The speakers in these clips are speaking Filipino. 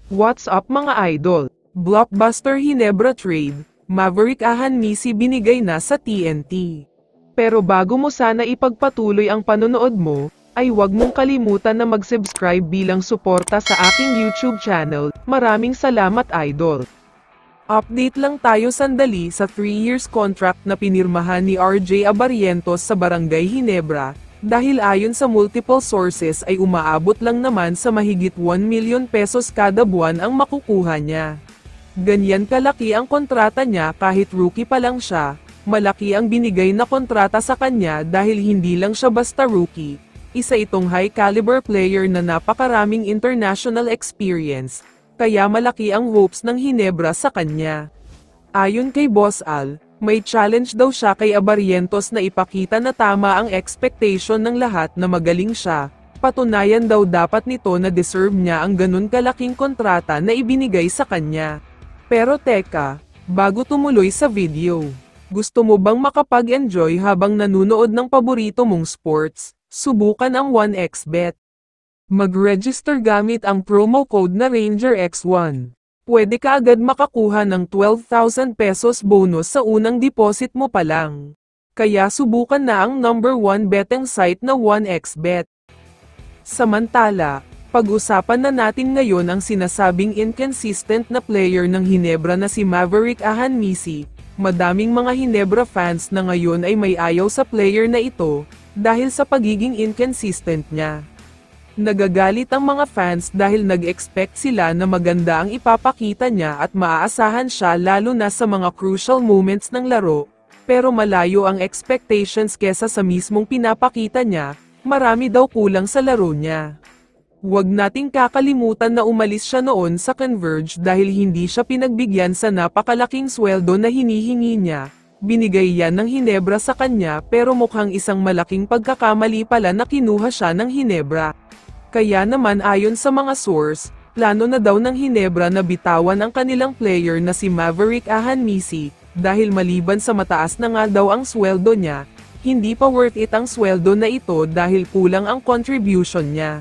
What's up mga idol? Blockbuster Hinebra Trade, Maverick Ahanmisi binigay na sa TNT. Pero bago mo sana ipagpatuloy ang panonood mo, ay huwag mong kalimutan na mag-subscribe bilang suporta sa aking YouTube channel. Maraming salamat idol. Update lang tayo sandali sa 3 years contract na pinirmahan ni RJ Abarientos sa Barangay Hinebra. Dahil ayon sa multiple sources ay umaabot lang naman sa mahigit 1 million pesos kada buwan ang makukuha niya. Ganyan kalaki ang kontrata niya kahit rookie pa lang siya, malaki ang binigay na kontrata sa kanya dahil hindi lang siya basta rookie. Isa itong high caliber player na napakaraming international experience, kaya malaki ang hopes ng Hinebra sa kanya. Ayon kay Boss Al, may challenge daw siya kay Abarientos na ipakita na tama ang expectation ng lahat na magaling siya. Patunayan daw dapat nito na deserve niya ang ganun kalaking kontrata na ibinigay sa kanya. Pero teka, bago tumuloy sa video, gusto mo bang makapag-enjoy habang nanunood ng paborito mong sports? Subukan ang 1xBet. Mag-register gamit ang promo code na RangerX1. Pwede ka agad makakuha ng 12,000 pesos bonus sa unang deposit mo pa lang. Kaya subukan na ang number 1 betting site na 1xBet. Samantala, pag-usapan na natin ngayon ang sinasabing inconsistent na player ng Hinebra na si Maverick Ahanmisi. Madaming mga Hinebra fans na ngayon ay may ayaw sa player na ito, dahil sa pagiging inconsistent niya. Nagagalit ang mga fans dahil nag-expect sila na maganda ang ipapakita niya at maaasahan siya lalo na sa mga crucial moments ng laro, pero malayo ang expectations kesa sa mismong pinapakita niya, marami daw kulang sa laro niya. Huwag nating kakalimutan na umalis siya noon sa Converge dahil hindi siya pinagbigyan sa napakalaking sweldo na hinihingi niya. Binigay yan ng Hinebra sa kanya pero mukhang isang malaking pagkakamali pala na kinuha siya ng Hinebra. Kaya naman ayon sa mga source, plano na daw ng Hinebra na bitawan ang kanilang player na si Maverick Ahanmisi, dahil maliban sa mataas na nga daw ang sweldo niya, hindi pa worth it ang sweldo na ito dahil kulang ang contribution niya.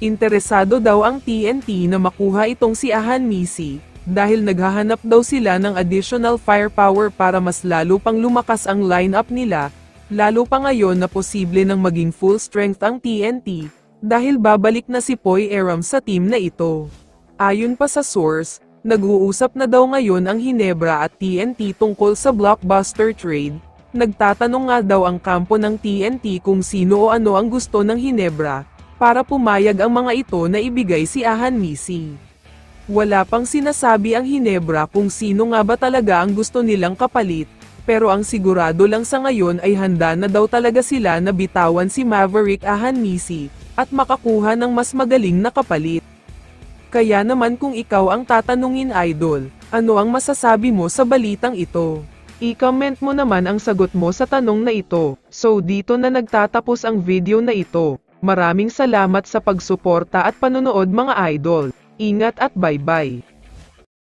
Interesado daw ang TNT na makuha itong si Ahanmisi, dahil naghahanap daw sila ng additional firepower para mas lalo pang lumakas ang lineup nila, lalo pa ngayon na posible nang maging full strength ang TNT, dahil babalik na si Poy Aram sa team na ito. Ayon pa sa source, nag-uusap na daw ngayon ang Hinebra at TNT tungkol sa blockbuster trade. Nagtatanong nga daw ang kampo ng TNT kung sino o ano ang gusto ng Hinebra, para pumayag ang mga ito na ibigay si Ahanmisi. Wala pang sinasabi ang Hinebra kung sino nga ba talaga ang gusto nilang kapalit, pero ang sigurado lang sa ngayon ay handa na daw talaga sila na bitawan si Maverick Ahanmisi, at makakuha ng mas magaling na kapalit. Kaya naman kung ikaw ang tatanungin idol, ano ang masasabi mo sa balitang ito? I-comment mo naman ang sagot mo sa tanong na ito. So dito na nagtatapos ang video na ito. Maraming salamat sa pagsuporta at panonood mga idol. Ingat at bye-bye.